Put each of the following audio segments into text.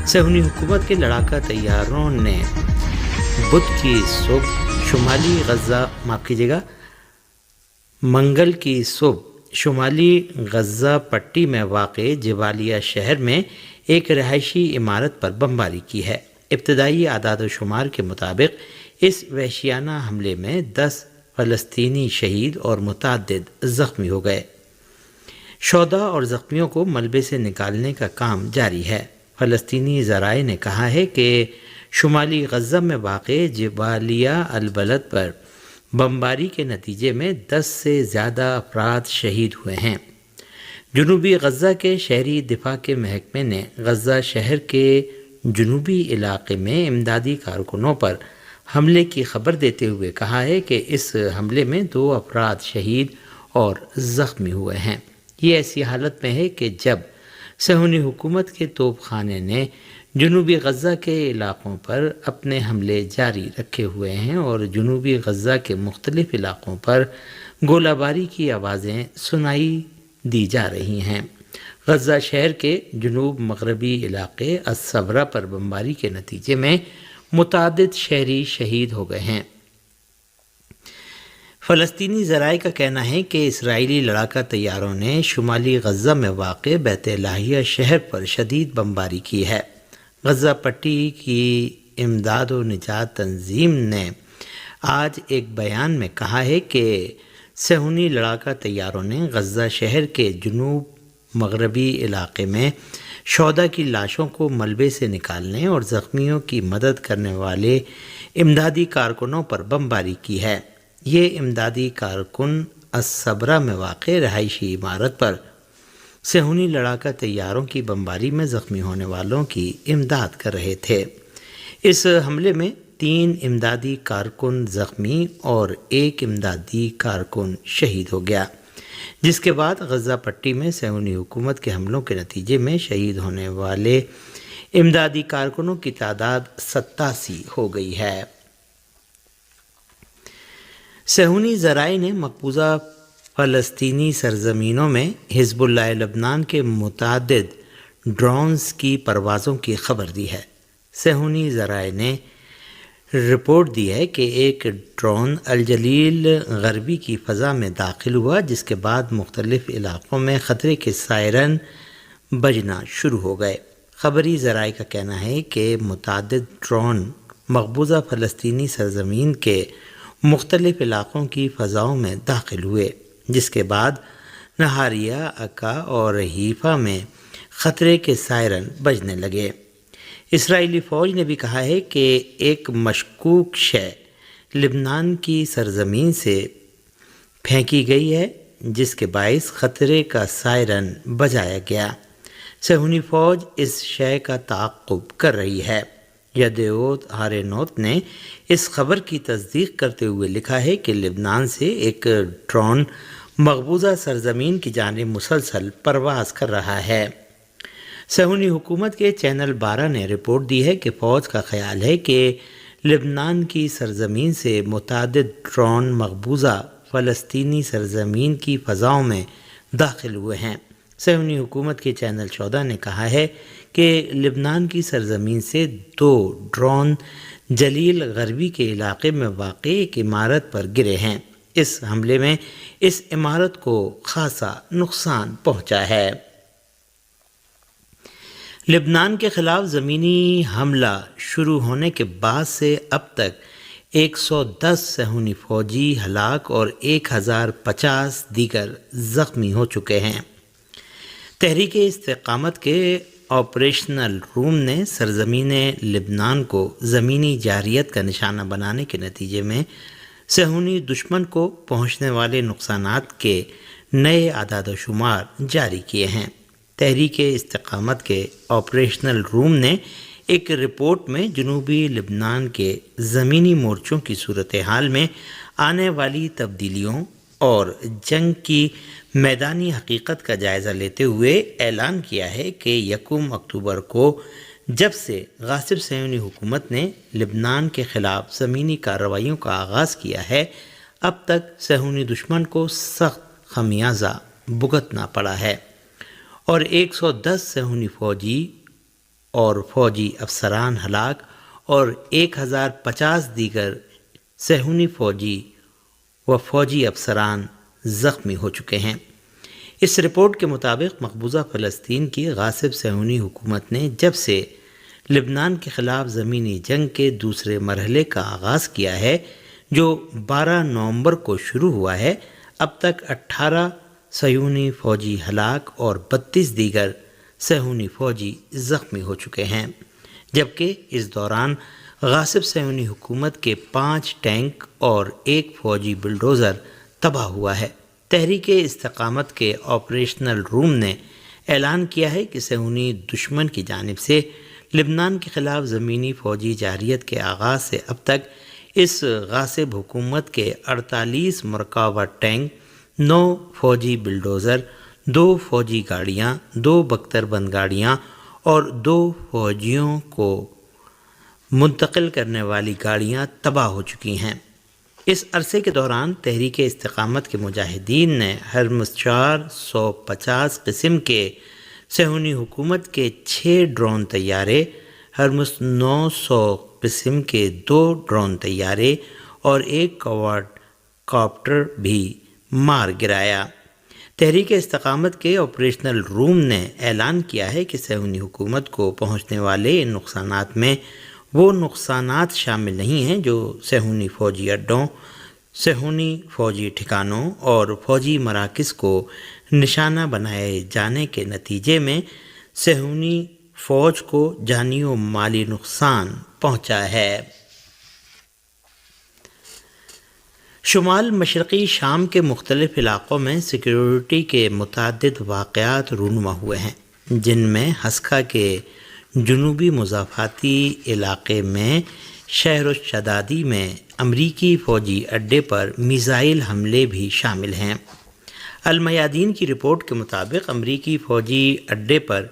صہیونی حکومت کے لڑاکا طیاروں نے بدھ کی صبح منگل کی صبح شمالی غزہ پٹی میں واقع جبالیہ شہر میں ایک رہائشی عمارت پر بمباری کی ہے۔ ابتدائی اعداد و شمار کے مطابق اس وحشیانہ حملے میں 10 فلسطینی شہید اور متعدد زخمی ہو گئے۔ شہداء اور زخمیوں کو ملبے سے نکالنے کا کام جاری ہے۔ فلسطینی ذرائع نے کہا ہے کہ شمالی غزہ میں واقع جبالیہ البلد پر بمباری کے نتیجے میں 10 سے زیادہ افراد شہید ہوئے ہیں۔ جنوبی غزہ کے شہری دفاع کے محکمے نے غزہ شہر کے جنوبی علاقے میں امدادی کارکنوں پر حملے کی خبر دیتے ہوئے کہا ہے کہ اس حملے میں 2 افراد شہید اور زخمی ہوئے ہیں۔ یہ ایسی حالت میں ہے کہ جب صہیونی حکومت کے توپ خانے نے جنوبی غزہ کے علاقوں پر اپنے حملے جاری رکھے ہوئے ہیں اور جنوبی غزہ کے مختلف علاقوں پر گولہ باری کی آوازیں سنائی دی جا رہی ہیں۔ غزہ شہر کے جنوب مغربی علاقے الصبرا پر بمباری کے نتیجے میں متعدد شہری شہید ہو گئے ہیں۔ فلسطینی ذرائع کا کہنا ہے کہ اسرائیلی لڑاکا طیاروں نے شمالی غزہ میں واقع بیت لاہیہ شہر پر شدید بمباری کی ہے۔ غزہ پٹی کی امداد و نجات تنظیم نے آج ایک بیان میں کہا ہے کہ صہیونی لڑاکا طیاروں نے غزہ شہر کے جنوب مغربی علاقے میں شہداء کی لاشوں کو ملبے سے نکالنے اور زخمیوں کی مدد کرنے والے امدادی کارکنوں پر بمباری کی ہے۔ یہ امدادی کارکن الصبرا میں واقع رہائشی عمارت پر صہیونی لڑاکا طیاروں کی بمباری میں زخمی ہونے والوں کی امداد کر رہے تھے۔ اس حملے میں 3 امدادی کارکن زخمی اور 1 امدادی کارکن شہید ہو گیا، جس کے بعد غزہ پٹی میں صہیونی حکومت کے حملوں کے نتیجے میں شہید ہونے والے امدادی کارکنوں کی تعداد 87 ہو گئی ہے۔ صہیونی ذرائع نے مقبوضہ فلسطینی سرزمینوں میں حزب اللہ لبنان کے متعدد ڈرونز کی پروازوں کی خبر دی ہے۔ صہیونی ذرائع نے رپورٹ دی ہے کہ ایک ڈرون الجلیل غربی کی فضا میں داخل ہوا، جس کے بعد مختلف علاقوں میں خطرے کے سائرن بجنا شروع ہو گئے۔ خبری ذرائع کا کہنا ہے کہ متعدد ڈرون مقبوضہ فلسطینی سرزمین کے مختلف علاقوں کی فضاؤں میں داخل ہوئے، جس کے بعد نہاریہ، عکا اور حیفا میں خطرے کے سائرن بجنے لگے۔ اسرائیلی فوج نے بھی کہا ہے کہ ایک مشکوک شے لبنان کی سرزمین سے پھینکی گئی ہے، جس کے باعث خطرے کا سائرن بجایا گیا۔ صہیونی فوج اس شے کا تعاقب کر رہی ہے۔ یدعوت ہارینوت نے اس خبر کی تصدیق کرتے ہوئے لکھا ہے کہ لبنان سے ایک ڈرون مقبوضہ سرزمین کی جانب مسلسل پرواز کر رہا ہے۔ صہیونی حکومت کے چینل 12 نے رپورٹ دی ہے کہ فوج کا خیال ہے کہ لبنان کی سرزمین سے متعدد ڈرون مقبوضہ فلسطینی سرزمین کی فضاؤں میں داخل ہوئے ہیں۔ صہیونی حکومت کے چینل 14 نے کہا ہے کہ لبنان کی سرزمین سے 2 ڈرون جلیل غربی کے علاقے میں واقع ایک عمارت پر گرے ہیں۔ اس حملے میں اس عمارت کو خاصا نقصان پہنچا ہے۔ لبنان کے خلاف زمینی حملہ شروع ہونے کے بعد سے اب تک 110 صہیونی فوجی ہلاک اور 1050 دیگر زخمی ہو چکے ہیں۔ تحریک استقامت کے آپریشنل روم نے سرزمین لبنان کو زمینی جارحیت کا نشانہ بنانے کے نتیجے میں صہیونی دشمن کو پہنچنے والے نقصانات کے نئے اعداد و شمار جاری کیے ہیں۔ تحریک استقامت کے آپریشنل روم نے ایک رپورٹ میں جنوبی لبنان کے زمینی مورچوں کی صورتحال میں آنے والی تبدیلیوں اور جنگ کی میدانی حقیقت کا جائزہ لیتے ہوئے اعلان کیا ہے کہ 1 اکتوبر کو جب سے غاصب صہیونی حکومت نے لبنان کے خلاف زمینی کارروائیوں کا آغاز کیا ہے، اب تک صہیونی دشمن کو سخت خمیازہ بھگتنا پڑا ہے اور 110 صہیونی فوجی اور فوجی افسران ہلاک اور 1050 دیگر صہیونی فوجی و فوجی افسران زخمی ہو چکے ہیں۔ اس رپورٹ کے مطابق مقبوضہ فلسطین کی غاصب صہیونی حکومت نے جب سے لبنان کے خلاف زمینی جنگ کے دوسرے مرحلے کا آغاز کیا ہے، جو 12 نومبر کو شروع ہوا ہے، اب تک 18 صہیونی فوجی ہلاک اور 32 دیگر صہیونی فوجی زخمی ہو چکے ہیں، جبکہ اس دوران غاصب صہیونی حکومت کے 5 ٹینک اور 1 فوجی بلڈوزر تباہ ہوا ہے۔ تحریک استقامت کے آپریشنل روم نے اعلان کیا ہے کہ صہیونی دشمن کی جانب سے لبنان کے خلاف زمینی فوجی جارحیت کے آغاز سے اب تک اس غاصب حکومت کے 48 مرکبہ ٹینک، 9 فوجی بلڈوزر، 2 فوجی گاڑیاں، 2 بختر بند گاڑیاں اور 2 فوجیوں کو منتقل کرنے والی گاڑیاں تباہ ہو چکی ہیں۔ اس عرصے کے دوران تحریک استقامت کے مجاہدین نے ہرمز 450 قسم کے صہیونی حکومت کے 6 ڈرون طیارے، ہرمز 900 قسم کے 2 ڈرون طیارے اور 1 کوارڈ کاپٹر بھی مار گرایا۔ تحریک استقامت کے آپریشنل روم نے اعلان کیا ہے کہ صہیونی حکومت کو پہنچنے والے ان نقصانات میں وہ نقصانات شامل نہیں ہیں جو صہیونی فوجی اڈوں، صہیونی فوجی ٹھکانوں اور فوجی مراکز کو نشانہ بنائے جانے کے نتیجے میں صہیونی فوج کو جانی و مالی نقصان پہنچا ہے۔ شمال مشرقی شام کے مختلف علاقوں میں سیکیورٹی کے متعدد واقعات رونما ہوئے ہیں، جن میں حسکہ کے جنوبی مضافاتی علاقے میں شہر الشدادی میں امریکی فوجی اڈے پر میزائل حملے بھی شامل ہیں۔ المیادین کی رپورٹ کے مطابق امریکی فوجی اڈے پر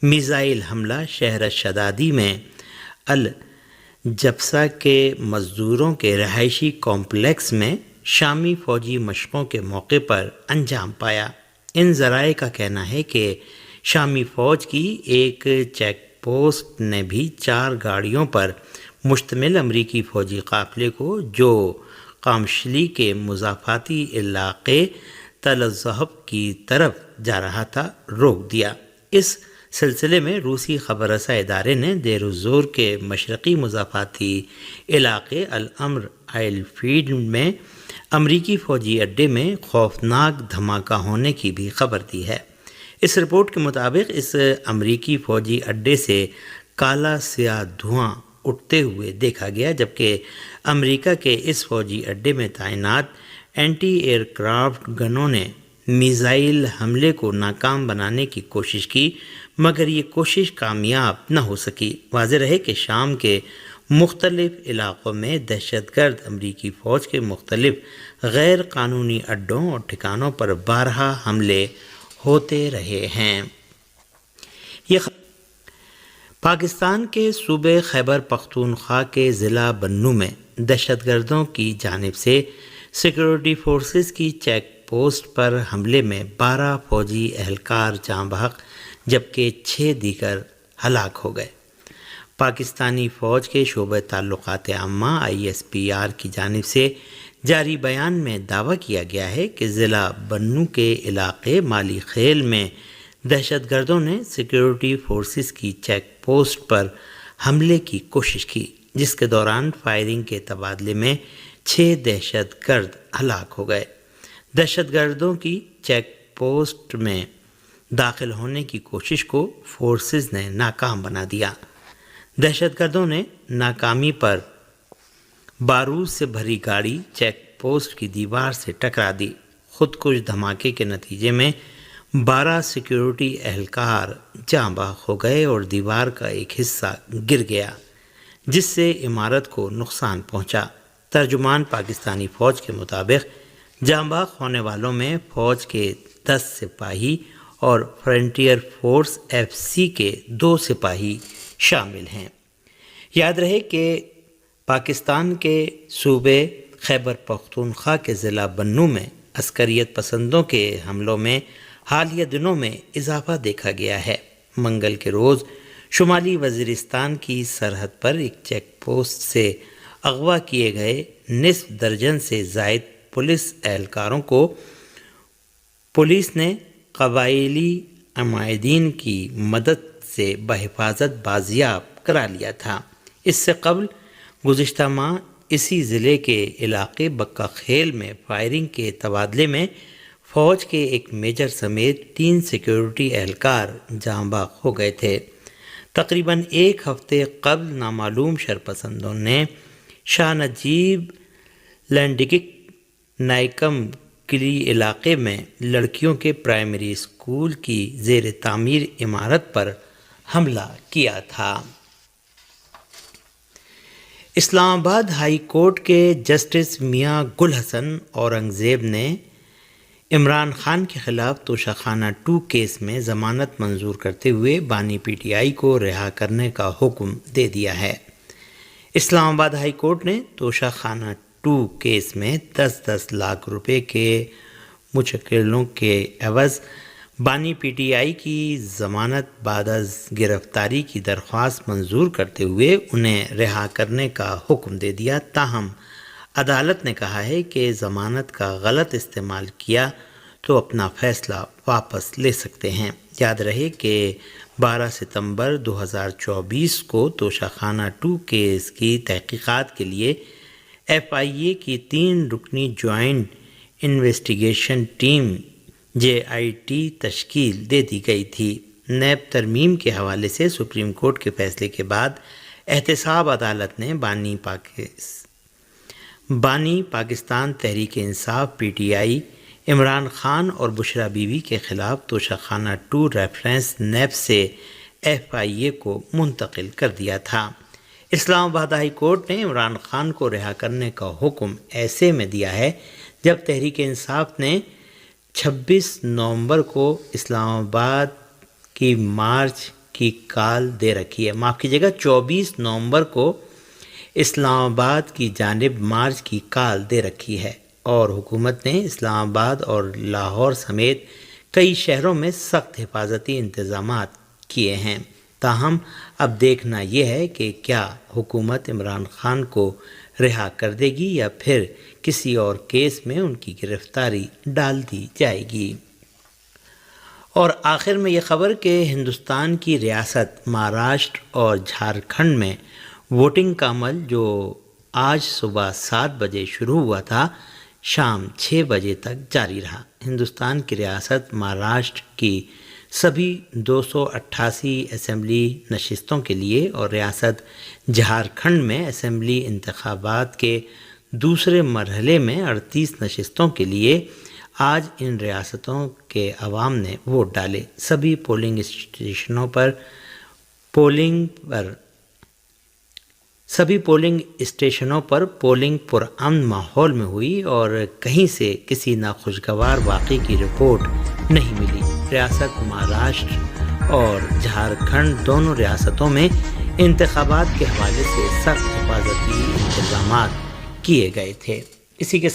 میزائل حملہ شہر الشدادی میں الجبسہ کے مزدوروں کے رہائشی کمپلیکس میں شامی فوجی مشقوں کے موقع پر انجام پایا۔ ان ذرائع کا کہنا ہے کہ شامی فوج کی ایک چیک پوسٹ نے بھی 4 گاڑیوں پر مشتمل امریکی فوجی قافلے کو جو قامشلی کے مضافاتی علاقے تل الزہب کی طرف جا رہا تھا روک دیا۔ اس سلسلے میں روسی خبر رساں ادارے نے دیر الظہر کے مشرقی مضافاتی علاقے الامر آئل فیلڈ میں امریکی فوجی اڈے میں خوفناک دھماکہ ہونے کی بھی خبر دی ہے۔ اس رپورٹ کے مطابق اس امریکی فوجی اڈے سے کالا سیاہ دھواں اٹھتے ہوئے دیکھا گیا، جبکہ امریکہ کے اس فوجی اڈے میں تعینات اینٹی ایئر کرافٹ گنوں نے میزائل حملے کو ناکام بنانے کی کوشش کی، مگر یہ کوشش کامیاب نہ ہو سکی۔ واضح رہے کہ شام کے مختلف علاقوں میں دہشت گرد امریکی فوج کے مختلف غیر قانونی اڈوں اور ٹھکانوں پر بارہا حملے ہوتے رہے ہیں۔ پاکستان کے صوبے خیبر پختونخوا کے ضلع بنوں میں دہشت گردوں کی جانب سے سیکورٹی فورسز کی چیک پوسٹ پر حملے میں 12 فوجی اہلکار جاں بحق جبکہ 6 دیگر ہلاک ہو گئے۔ پاکستانی فوج کے شعبہ تعلقات عامہ ISPR کی جانب سے جاری بیان میں دعویٰ کیا گیا ہے کہ ضلع بنوں کے علاقے مالی خیل میں دہشت گردوں نے سیکورٹی فورسز کی چیک پوسٹ پر حملے کی کوشش کی، جس کے دوران فائرنگ کے تبادلے میں 6 دہشت گرد ہلاک ہو گئے۔ دہشت گردوں کی چیک پوسٹ میں داخل ہونے کی کوشش کو فورسز نے ناکام بنا دیا۔ دہشت گردوں نے ناکامی پر بارود سے بھری گاڑی چیک پوسٹ کی دیوار سے ٹکرا دی۔ خودکش دھماکے کے نتیجے میں 12 سیکیورٹی اہلکار جاں بحق ہو گئے اور دیوار کا ایک حصہ گر گیا، جس سے عمارت کو نقصان پہنچا۔ ترجمان پاکستانی فوج کے مطابق جاں بحق ہونے والوں میں فوج کے 10 سپاہی اور فرنٹیئر فورس FC کے 2 سپاہی شامل ہیں۔ یاد رہے کہ پاکستان کے صوبے خیبر پختونخوا کے ضلع بنوں میں عسکریت پسندوں کے حملوں میں حالیہ دنوں میں اضافہ دیکھا گیا ہے۔ منگل کے روز شمالی وزیرستان کی سرحد پر ایک چیک پوسٹ سے اغوا کیے گئے نصف درجن سے زائد پولیس اہلکاروں کو پولیس نے قبائلی عمائدین کی مدد سے بحفاظت بازیاب کرا لیا تھا۔ اس سے قبل گزشتہ ماہ اسی ضلع کے علاقے بکا خیل میں فائرنگ کے تبادلے میں فوج کے ایک میجر سمیت 3 سیکیورٹی اہلکار جاں بحق ہو گئے تھے۔ تقریباً ایک ہفتے قبل نامعلوم شرپسندوں نے شاہ نجیب لینڈکک نائکم کلی علاقے میں لڑکیوں کے پرائمری اسکول کی زیر تعمیر عمارت پر حملہ کیا تھا۔ اسلام آباد ہائی کورٹ کے جسٹس میاں گل حسن اورنگزیب نے عمران خان کے خلاف توشہ خانہ 2 کیس میں ضمانت منظور کرتے ہوئے بانی پی ٹی آئی کو رہا کرنے کا حکم دے دیا ہے۔ اسلام آباد ہائی کورٹ نے توشہ خانہ 2 کیس میں 10-10 لاکھ روپے کے مچکلوں کے عوض بانی پی ٹی آئی کی ضمانت بعد از گرفتاری کی درخواست منظور کرتے ہوئے انہیں رہا کرنے کا حکم دے دیا، تاہم عدالت نے کہا ہے کہ ضمانت کا غلط استعمال کیا تو اپنا فیصلہ واپس لے سکتے ہیں۔ یاد رہے کہ 12 ستمبر 2024 کو توشہ خانہ 2 کیس کی تحقیقات کے لیے ایف آئی اے کی 3 رکنی جوائنٹ انویسٹیگیشن ٹیم JIT تشکیل دے دی گئی تھی۔ نیب ترمیم کے حوالے سے سپریم کورٹ کے فیصلے کے بعد احتساب عدالت نے بانی پاکستان تحریک انصاف PTI عمران خان اور بشرا بیوی کے خلاف توشہ خانہ 2 ریفرنس نیب سے FIA کو منتقل کر دیا تھا۔ اسلام آباد ہائی کورٹ نے عمران خان کو رہا کرنے کا حکم ایسے میں دیا ہے جب تحریک انصاف نے 26 نومبر کو اسلام آباد کی مارچ کی کال دے رکھی ہے۔ معاف کیجیے گا، 24 نومبر کو اسلام آباد کی جانب مارچ کی کال دے رکھی ہے اور حکومت نے اسلام آباد اور لاہور سمیت کئی شہروں میں سخت حفاظتی انتظامات کیے ہیں۔ تاہم اب دیکھنا یہ ہے کہ کیا حکومت عمران خان کو رہا کر دے گی یا پھر کسی اور کیس میں ان کی گرفتاری ڈال دی جائے گی۔ اور آخر میں یہ خبر کہ ہندوستان کی ریاست مہاراشٹر اور جھارکھنڈ میں ووٹنگ کا عمل جو آج صبح 7 بجے شروع ہوا تھا، شام 6 بجے تک جاری رہا۔ ہندوستان کی ریاست مہاراشٹر کی سبھی 288 اسمبلی نشستوں کے لیے اور ریاست جھارکھنڈ میں اسمبلی انتخابات کے دوسرے مرحلے میں 38 نشستوں کے لیے آج ان ریاستوں کے عوام نے ووٹ ڈالے۔ سبھی پولنگ اسٹیشنوں پر پولنگ پرامن ماحول میں ہوئی اور کہیں سے کسی ناخوشگوار واقعے کی رپورٹ نہیں ملی۔ ریاست مہاراشٹر اور جھارکھنڈ دونوں ریاستوں میں انتخابات کے حوالے سے سخت حفاظتی انتظامات کیے گئے تھے۔ اسی کے